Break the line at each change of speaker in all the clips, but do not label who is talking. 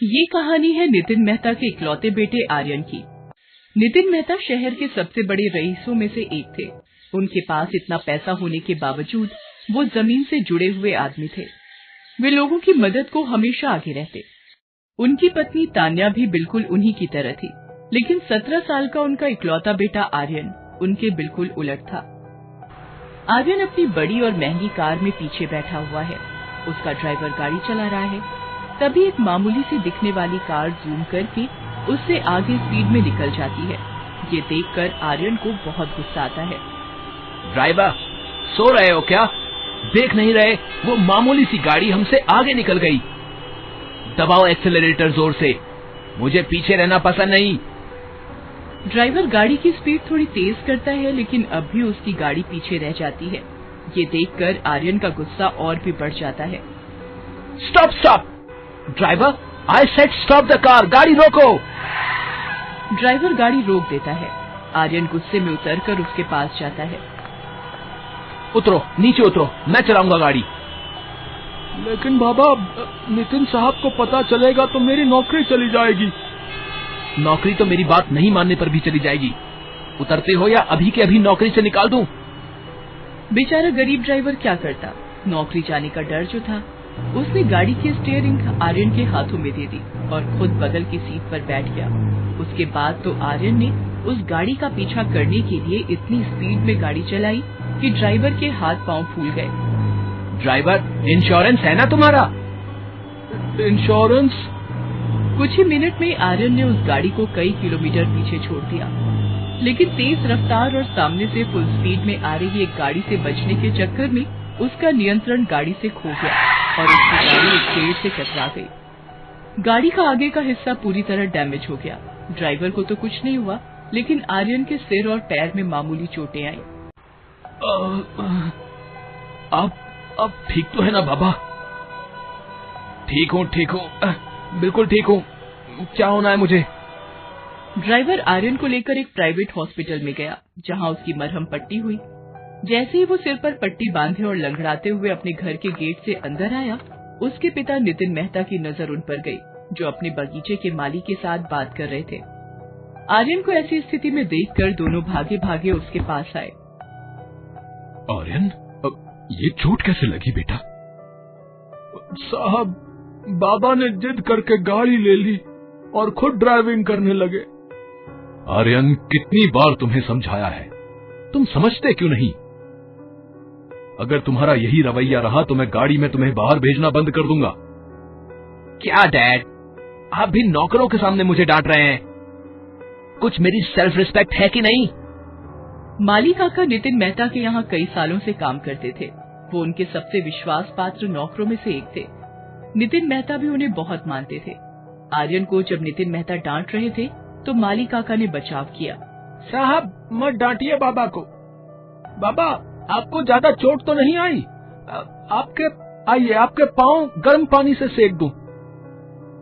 ये कहानी है नितिन मेहता के इकलौते बेटे आर्यन की। नितिन मेहता शहर के सबसे बड़े रईसों में से एक थे। उनके पास इतना पैसा होने के बावजूद वो जमीन से जुड़े हुए आदमी थे। वे लोगों की मदद को हमेशा आगे रहते। उनकी पत्नी तान्या भी बिल्कुल उन्हीं की तरह थी, लेकिन 17 साल का उनका इकलौता बेटा आर्यन उनके बिल्कुल उलट था। आर्यन अपनी बड़ी और महंगी कार में पीछे बैठा हुआ है। उसका ड्राइवर गाड़ी चला रहा है। तभी एक मामूली सी दिखने वाली कार जूम करके उससे आगे स्पीड में निकल जाती है। ये देखकर आर्यन को बहुत गुस्सा आता है।
ड्राइवर, सो रहे हो क्या? देख नहीं रहे वो मामूली सी गाड़ी हमसे आगे निकल गई। दबाओ एक्सेलरेटर जोर से, मुझे पीछे रहना पसंद नहीं।
ड्राइवर गाड़ी की स्पीड थोड़ी तेज करता है, लेकिन अब भी उसकी गाड़ी पीछे रह जाती है। ये देखकर आर्यन का गुस्सा और भी बढ़ जाता है।
Stop stop driver, I said stop the car, गाड़ी रोको।
ड्राइवर गाड़ी रोक देता है। आर्यन गुस्से में उतरकर उसके पास जाता है।
उतरो, नीचे उतरो, मैं चलाऊंगा गाड़ी।
लेकिन बाबा, नितिन साहब को पता चलेगा तो मेरी नौकरी चली जाएगी।
नौकरी तो मेरी बात नहीं मानने पर भी चली जाएगी। उतरते हो या अभी के अभी नौकरी से निकाल दूं?
बेचारा गरीब ड्राइवर क्या करता। नौकरी जाने का डर जो था, उसने गाड़ी की स्टीयरिंग आर्यन के हाथों में दे दी और खुद बगल की सीट पर बैठ गया। उसके बाद तो आर्यन ने उस गाड़ी का पीछा करने के लिए इतनी स्पीड में गाड़ी चलाई कि ड्राइवर के हाथ पांव फूल गए।
ड्राइवर, इंश्योरेंस है ना तुम्हारा?
इंश्योरेंस?
कुछ ही मिनट में आर्यन ने उस गाड़ी को कई किलोमीटर पीछे छोड़ दिया, लेकिन तेज रफ्तार और सामने से फुल स्पीड में आ रही एक गाड़ी से बचने के चक्कर में उसका नियंत्रण गाड़ी से खो गया और उसकी गाड़ी एक पेड़ से टकरा गई। गाड़ी का आगे का हिस्सा पूरी तरह डैमेज हो गया। ड्राइवर को तो कुछ नहीं हुआ, लेकिन आर्यन के सिर और पैर में मामूली चोटें आई।
अब ठीक तो है ना बाबा? ठीक हूँ, बिल्कुल ठीक हूँ। क्या होना है मुझे?
ड्राइवर आर्यन को लेकर एक प्राइवेट हॉस्पिटल में गया, जहाँ उसकी मरहम पट्टी हुई। जैसे ही वो सिर पर पट्टी बांधे और लंगड़ाते हुए अपने घर के गेट से अंदर आया, उसके पिता नितिन मेहता की नजर उन पर गई, जो अपने बगीचे के माली के साथ बात कर रहे थे। आर्यन को ऐसी स्थिति में देखकर दोनों भागे भागे उसके पास आए।
आर्यन, ये चोट कैसे लगी बेटा? साहब, बाबा ने जिद करके गाड़ी ले ली और खुद ड्राइविंग करने लगे।
आर्यन, कितनी बार तुम्हें समझाया है, तुम समझते क्यों नहीं? अगर तुम्हारा यही रवैया रहा तो मैं गाड़ी में तुम्हें बाहर भेजना बंद कर दूंगा।
क्या डैड, आप भी नौकरों के सामने मुझे डांट रहे हैं? कुछ मेरी सेल्फ रिस्पेक्ट है कि नहीं?
माली काका नितिन मेहता के यहाँ कई सालों से काम करते थे। वो उनके सबसे विश्वास पात्र नौकरों में से एक थे। नितिन मेहता भी उन्हें बहुत मानते थे। आर्यन को जब नितिन मेहता डांट रहे थे तो माली काका ने बचाव किया।
साहब, मत डांटिए बाबा को। बाबा, आपको ज्यादा चोट तो नहीं आई? आपके पांव गर्म पानी से सेक दूं?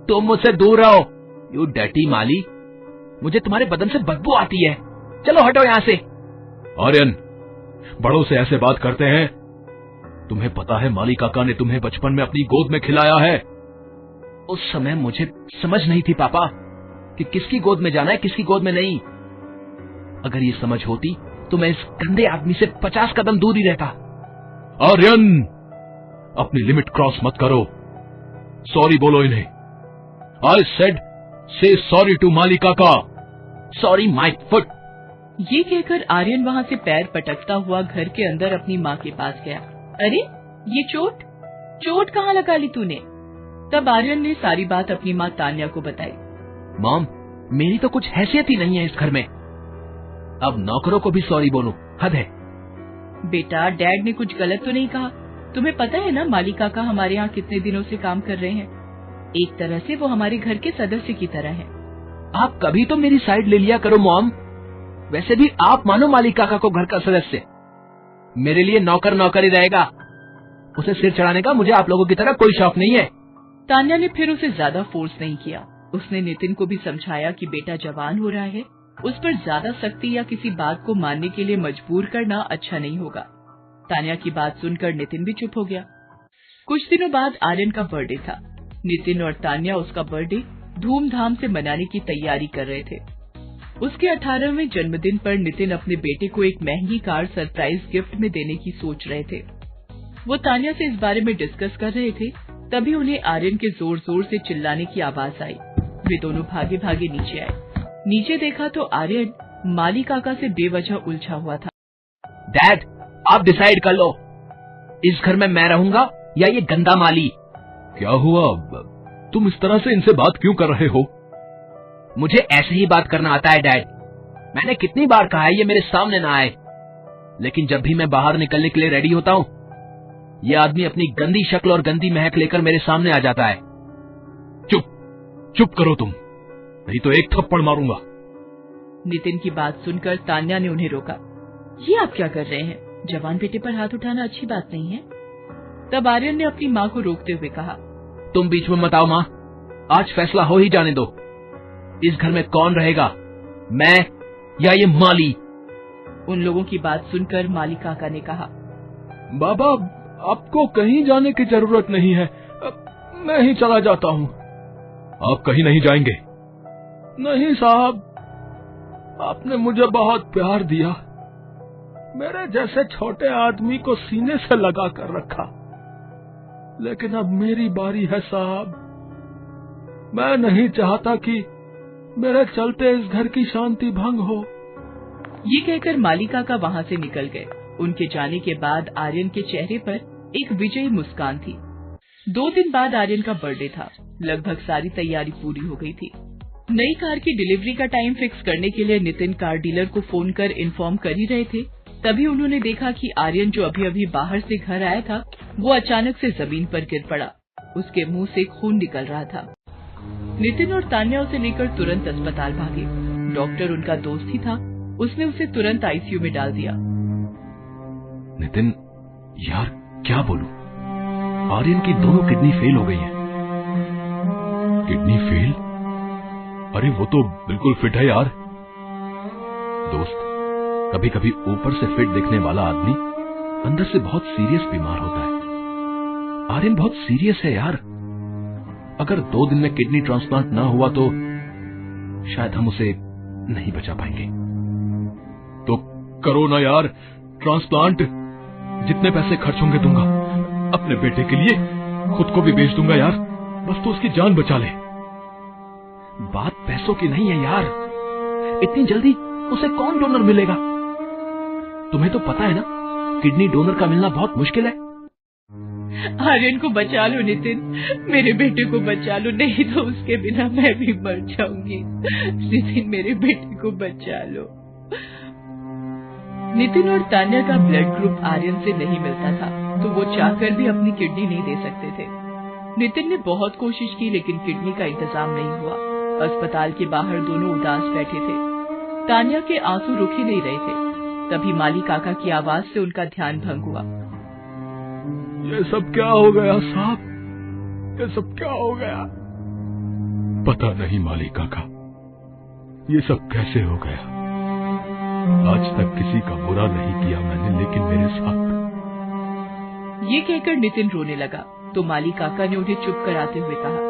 तुम मुझसे दूर रहो, यू डर्टी माली। मुझे तुम्हारे बदन से बदबू आती है। चलो हटो यहाँ से।
आर्यन, बड़ों से ऐसे बात करते हैं? तुम्हें पता है माली काका ने तुम्हें बचपन में अपनी गोद में खिलाया है।
उस समय मुझे समझ नहीं थी पापा कि किसकी गोद में जाना है, किसकी गोद में नहीं। अगर ये समझ होती तो मैं इस गंदे आदमी से 50 कदम दूर ही रहता।
आर्यन, अपनी लिमिट क्रॉस मत करो। सॉरी बोलो इन्हें। आई सेड से सॉरी टू माली काका।
Sorry my foot.
ये कहकर आर्यन वहाँ से पैर पटकता हुआ घर के अंदर अपनी माँ के पास गया। अरे, ये चोट कहाँ लगा ली तूने? तब आर्यन ने सारी बात अपनी माँ तान्या को बताई।
मॉम, मेरी तो कुछ हैसियत ही नहीं है इस घर में। अब नौकरों को भी सॉरी बोलूं, हद है।
बेटा, डैड ने कुछ गलत तो नहीं कहा। तुम्हें पता है ना माली काका हमारे यहाँ कितने दिनों से काम कर रहे हैं। एक तरह से वो हमारे घर के सदस्य की तरह है।
आप कभी तो मेरी साइड ले लिया करो मॉम। वैसे भी आप मानो माली काका को घर का सदस्य। मेरे लिए नौकर ही रहेगा। उसे सिर चढ़ाने का मुझे आप लोगों की तरह कोई शौक नहीं है।
तान्या ने फिर उसे ज्यादा फोर्स नहीं किया। उसने नितिन को भी समझाया कि बेटा जवान हो रहा है, उस पर ज्यादा सख्ती या किसी बात को मानने के लिए मजबूर करना अच्छा नहीं होगा। तान्या की बात सुनकर नितिन भी चुप हो गया। कुछ दिनों बाद आर्यन का बर्थडे था। नितिन और तान्या उसका बर्थडे धूमधाम से मनाने की तैयारी कर रहे थे। उसके 18वें जन्मदिन पर नितिन अपने बेटे को एक महंगी कार सरप्राइज गिफ्ट में देने की सोच रहे थे। वो तान्या से इस बारे में डिस्कस कर रहे थे, तभी उन्हें आर्यन के जोर जोर से चिल्लाने की आवाज आई। वे दोनों भागे भागे नीचे आए। नीचे देखा तो आर्यन माली काका से बेवजह उलझा हुआ था।
डैड, आप डिसाइड कर लो, इस घर में मैं रहूंगा या ये गंदा माली।
क्या हुआ? तुम इस तरह से इनसे बात क्यों कर रहे हो?
मुझे ऐसे ही बात करना आता है डैड। मैंने कितनी बार कहा है ये मेरे सामने ना आए, लेकिन जब भी मैं बाहर निकलने के लिए रेडी होता हूँ, ये आदमी अपनी गंदी शक्ल और गंदी महक लेकर मेरे सामने आ जाता है।
चुप करो तुम, नहीं तो एक थप्पड़ मारूंगा।
नितिन की बात सुनकर तान्या ने उन्हें रोका। ये आप क्या कर रहे हैं? जवान बेटे पर हाथ उठाना अच्छी बात नहीं है। तब आर्यन ने अपनी माँ को रोकते हुए कहा,
तुम बीच में मत आओ माँ, आज फैसला हो ही जाने दो। इस घर में कौन रहेगा, मैं या ये माली?
उन लोगों की बात सुनकर माली काका ने कहा,
बाबा, आपको कहीं जाने की जरूरत नहीं है, मैं ही चला जाता हूँ।
आप कहीं नहीं जाएंगे?
नहीं साहब, आपने मुझे बहुत प्यार दिया, मेरे जैसे छोटे आदमी को सीने से लगा कर रखा, लेकिन अब मेरी बारी है साहब। मैं नहीं चाहता कि मेरे चलते इस घर की शांति भंग हो।
ये कहकर माली काका वहाँ से निकल गए। उनके जाने के बाद आर्यन के चेहरे पर एक विजयी मुस्कान थी। 2 दिन बाद आर्यन का बर्थडे था। लगभग सारी तैयारी पूरी हो गई थी। नई कार की डिलीवरी का टाइम फिक्स करने के लिए नितिन कार डीलर को फोन कर इन्फॉर्म कर ही रहे थे, तभी उन्होंने देखा कि आर्यन जो अभी अभी बाहर से घर आया था, वो अचानक से जमीन पर गिर पड़ा। उसके मुंह से खून निकल रहा था। नितिन और तान्या उसे लेकर तुरंत अस्पताल भागे। डॉक्टर उनका दोस्त ही था, उसने उसे तुरंत आईसीयू में डाल दिया।
नितिन, यार क्या बोलूं, आर्यन की दोनों किडनी फेल हो गई है। Kidney fail? अरे वो तो बिल्कुल फिट है यार। दोस्त, कभी कभी ऊपर से फिट दिखने वाला आदमी अंदर से बहुत सीरियस बीमार होता है। आर्यन बहुत सीरियस है यार। अगर 2 दिन में किडनी ट्रांसप्लांट ना हुआ तो शायद हम उसे नहीं बचा पाएंगे। तो करो ना यार ट्रांसप्लांट, जितने पैसे खर्च होंगे दूंगा। अपने बेटे के लिए खुद को भी बेच दूंगा यार, बस तो उसकी जान बचा ले।
बात पैसों की नहीं है यार, इतनी जल्दी उसे कौन डोनर मिलेगा? तुम्हें तो पता है ना, किडनी डोनर का मिलना बहुत मुश्किल है।
आर्यन को बचा लो नितिन, मेरे बेटे को बचा लो, नहीं तो उसके बिना मैं भी मर जाऊंगी। नितिन, मेरे बेटे को बचा लो। नितिन और तान्या का ब्लड ग्रुप आर्यन से नहीं मिलता था, तो वो चाहकर भी अपनी किडनी नहीं दे सकते थे। नितिन ने बहुत कोशिश की, लेकिन किडनी का इंतजाम नहीं हुआ। अस्पताल के बाहर दोनों उदास बैठे थे। तान्या के आंसू रुक ही नहीं रहे थे। तभी माली काका की आवाज से उनका ध्यान भंग हुआ।
ये सब क्या हो गया साहब, ये सब क्या हो गया?
पता नहीं माली काका, ये सब कैसे हो गया। आज तक किसी का बुरा नहीं किया मैंने, लेकिन मेरे साथ।
ये कहकर नितिन रोने लगा, तो माली काका ने उन्हें चुप कराते हुए कहा,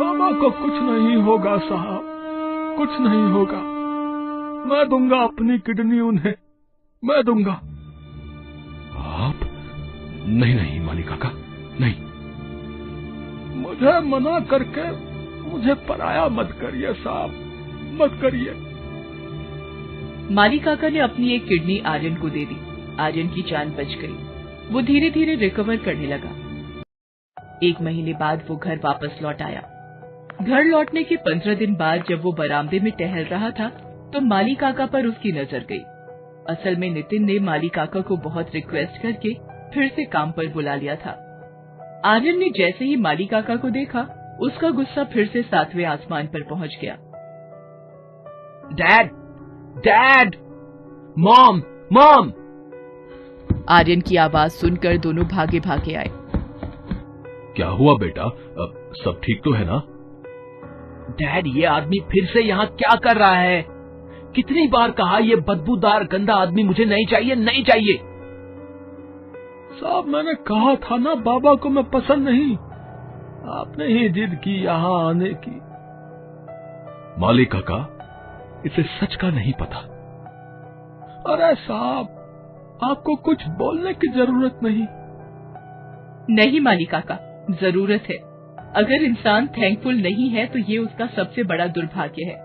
बाबा को कुछ नहीं होगा साहब, कुछ नहीं होगा। मैं दूंगा अपनी किडनी उन्हें, मैं दूंगा।
आप? नहीं माली काका, नहीं।
मुझे मना करके मुझे पराया मत करिए साहब, मत करिए।
माली काका ने अपनी एक किडनी आर्यन को दे दी। आर्यन की जान बच गई। वो धीरे धीरे रिकवर करने लगा। 1 महीने बाद वो घर वापस लौट आया। घर लौटने के 15 दिन बाद जब वो बरामदे में टहल रहा था, तो माली काका पर उसकी नजर गई। असल में नितिन ने माली काका को बहुत रिक्वेस्ट करके फिर से काम पर बुला लिया था। आर्यन ने जैसे ही माली काका को देखा, उसका गुस्सा फिर से 7वें आसमान पर पहुंच गया।
Dad, dad, mom, mom.
Aryan की आवाज सुनकर दोनों भागे भागे आए।
क्या हुआ बेटा, सब ठीक तो है ना?
डैड, ये आदमी फिर से यहाँ क्या कर रहा है? कितनी बार कहा, ये बदबूदार गंदा आदमी मुझे नहीं चाहिए, नहीं चाहिए।
साहब, मैंने कहा था ना, बाबा को मैं पसंद नहीं। आपने ही जिद की यहाँ आने की।
माली काका, इसे सच का नहीं पता।
अरे साहब, आपको कुछ बोलने की जरूरत नहीं।
नहीं माली काका, जरूरत है। अगर इंसान थैंकफुल नहीं है तो ये उसका सबसे बड़ा दुर्भाग्य है।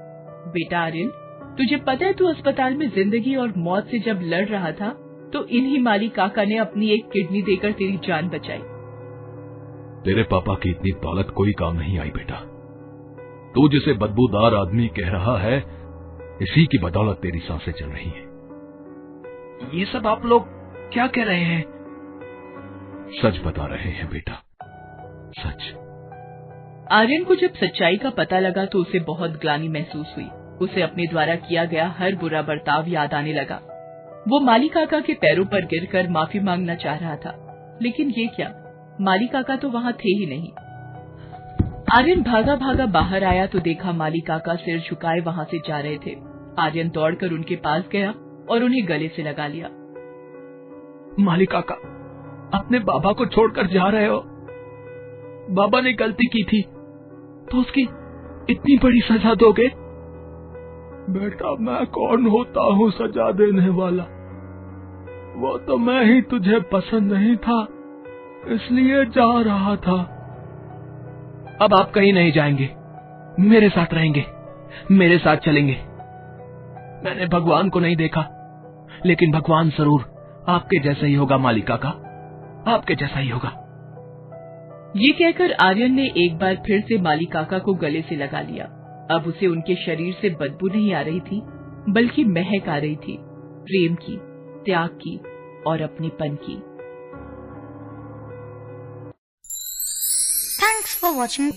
बेटा आर्यन, तुझे पता है तू अस्पताल में जिंदगी और मौत से जब लड़ रहा था तो इन्हीं माली काका ने अपनी एक किडनी देकर तेरी जान बचाई।
तेरे पापा की इतनी दौलत कोई काम नहीं आई बेटा। तू जिसे बदबूदार आदमी कह रहा है, इसी की बदौलत तेरी सांसें चल रही हैं।
ये सब आप लोग क्या कह रहे हैं?
सच बता रहे हैं बेटा, सच।
आर्यन को जब सच्चाई का पता लगा तो उसे बहुत ग्लानि महसूस हुई। उसे अपने द्वारा किया गया हर बुरा बर्ताव याद आने लगा। वो माली काका के पैरों पर गिरकर माफी मांगना चाह रहा था, लेकिन ये क्या, माली काका तो वहां थे ही नहीं। आर्यन भागा भागा बाहर आया तो देखा माली काका सिर झुकाए वहां से जा रहे थे। आर्यन दौड़कर उनके पास गया और उन्हें गले से लगा लिया।
माली काका, अपने बाबा को छोड़कर जा रहे हो? बाबा ने गलती की थी तो उसकी इतनी बड़ी सजा दोगे?
बेटा, मैं कौन होता हूँ सजा देने वाला? वो तो मैं ही तुझे पसंद नहीं था, इसलिए जा रहा था।
अब आप कहीं नहीं जाएंगे, मेरे साथ रहेंगे, मेरे साथ चलेंगे। मैंने भगवान को नहीं देखा, लेकिन भगवान जरूर आपके जैसा ही होगा माली काका, आपके जैसा ही होगा।
ये कहकर आर्यन ने एक बार फिर से माली काका को गले से लगा लिया। अब उसे उनके शरीर से बदबू नहीं आ रही थी, बल्कि महक आ रही थी, प्रेम की, त्याग की और अपनेपन की।
Thanks for watching.